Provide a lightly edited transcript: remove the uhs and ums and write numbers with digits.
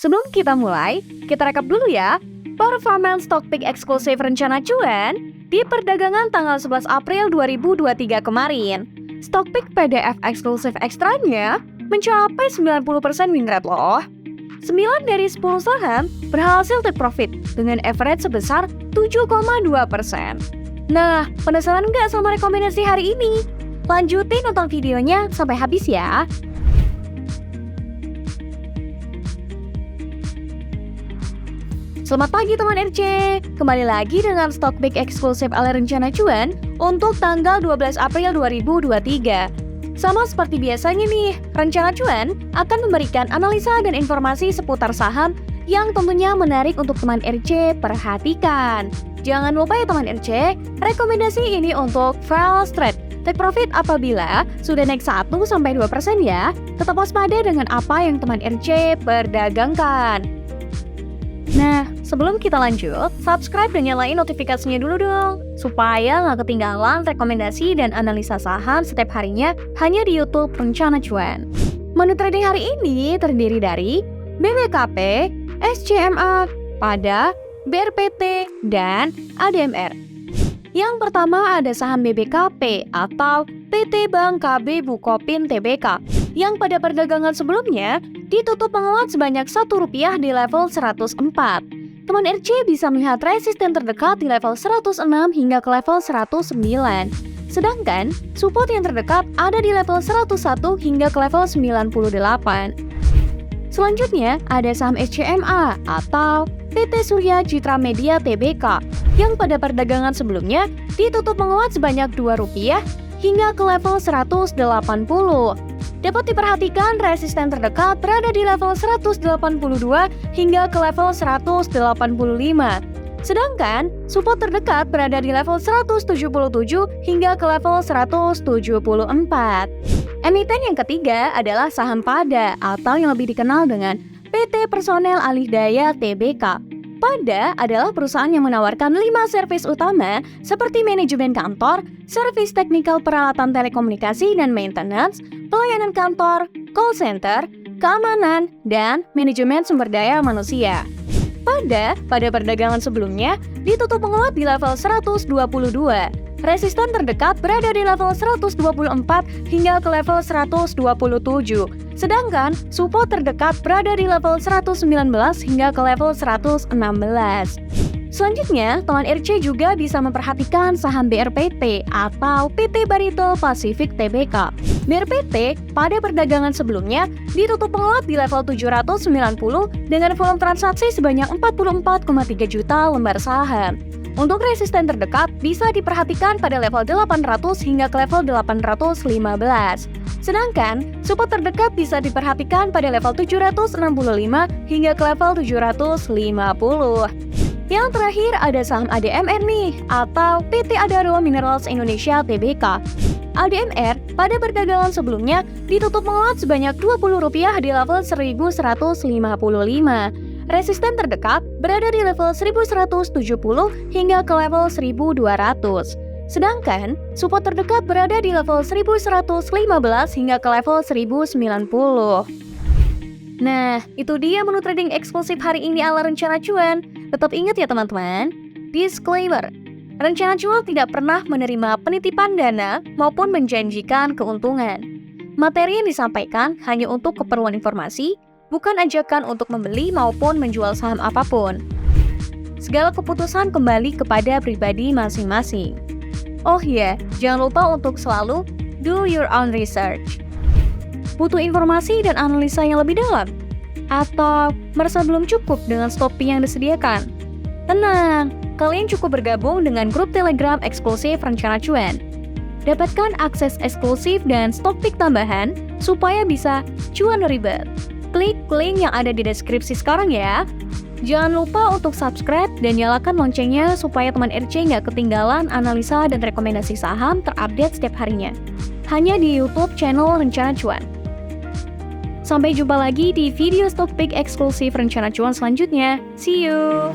Sebelum kita mulai, kita rekap dulu ya. Performance stock pick eksklusif rencana cuan di perdagangan tanggal 11 April 2023 kemarin. Stock pick PDF eksklusif ekstranya mencapai 90% win rate loh. 9 dari 10 saham berhasil take profit dengan average sebesar 7,2%. Nah, penasaran nggak sama rekomendasi hari ini? Lanjutin nonton videonya sampai habis ya. Selamat pagi teman RC, kembali lagi dengan stock pick eksklusif ala rencana cuan untuk tanggal 12 April 2023. Sama seperti biasanya nih, rencana cuan akan memberikan analisa dan informasi seputar saham yang tentunya menarik untuk teman RC perhatikan. Jangan lupa ya teman RC, rekomendasi ini untuk fast trade. Take profit apabila sudah naik 1-2% ya. Tetap waspada dengan apa yang teman RC perdagangkan. Nah, sebelum kita lanjut, subscribe dan nyalain notifikasinya dulu dong, supaya nggak ketinggalan rekomendasi dan analisa saham setiap harinya hanya di YouTube Rencana Cuan. Menu trading hari ini terdiri dari BBKP, SCMA, PADA, BRPT, dan ADMR. Yang pertama ada saham BBKP atau PT Bank KB Bukopin Tbk, yang pada perdagangan sebelumnya ditutup menguat sebanyak Rp1 di level 104. Teman RC bisa melihat resisten terdekat di level 106 hingga ke level 109. Sedangkan support yang terdekat ada di level 101 hingga ke level 98. Selanjutnya ada saham SCMA atau PT Surya Citra Media Tbk, yang pada perdagangan sebelumnya ditutup menguat sebanyak Rp2 hingga ke level 180. Dapat diperhatikan resisten terdekat berada di level 182 hingga ke level 185. Sedangkan support terdekat berada di level 177 hingga ke level 174. Emiten yang ketiga adalah saham PADA atau yang lebih dikenal dengan PT Personel Alih Daya Tbk. PADA adalah perusahaan yang menawarkan 5 servis utama seperti manajemen kantor, servis teknikal peralatan telekomunikasi dan maintenance, pelayanan kantor, call center, keamanan, dan manajemen sumber daya manusia. PADA pada perdagangan sebelumnya ditutup menguat di level 122. Resisten terdekat berada di level 124 hingga ke level 127. Sedangkan support terdekat berada di level 119 hingga ke level 116. Selanjutnya, teman RC juga bisa memperhatikan saham BRPT atau PT Barito Pacific Tbk. BRPT pada perdagangan sebelumnya ditutup menguat di level 790 dengan volume transaksi sebanyak 44,3 juta lembar saham. Untuk resisten terdekat bisa diperhatikan pada level 800 hingga ke level 815. Sedangkan support terdekat bisa diperhatikan pada level 765 hingga ke level 750. Yang terakhir ada saham ADMR nih, atau PT Adaro Minerals Indonesia Tbk. ADMR pada perdagangan sebelumnya ditutup menguat sebanyak Rp20 di level 1155. Resisten terdekat berada di level 1170 hingga ke level 1200. Sedangkan support terdekat berada di level 1115 hingga ke level 1090. Nah, itu dia menu trading eksklusif hari ini ala Rencana Cuan. Tetap ingat ya teman-teman, disclaimer, Rencana Cuan tidak pernah menerima penitipan dana maupun menjanjikan keuntungan. Materi yang disampaikan hanya untuk keperluan informasi, bukan ajakan untuk membeli maupun menjual saham apapun. Segala keputusan kembali kepada pribadi masing-masing. Oh iya, jangan lupa untuk selalu do your own research. Butuh informasi dan analisa yang lebih dalam? Atau merasa belum cukup dengan stopping yang disediakan? Tenang, kalian cukup bergabung dengan grup Telegram eksklusif Rencana Cuan. Dapatkan akses eksklusif dan stock pick tambahan supaya bisa cuan ribet. Klik link yang ada di deskripsi sekarang ya. Jangan lupa untuk subscribe dan nyalakan loncengnya supaya teman RC nggak ketinggalan analisa dan rekomendasi saham terupdate setiap harinya. Hanya di YouTube channel Rencana Cuan. Sampai jumpa lagi di video stock pick eksklusif Rencana Cuan selanjutnya. See you!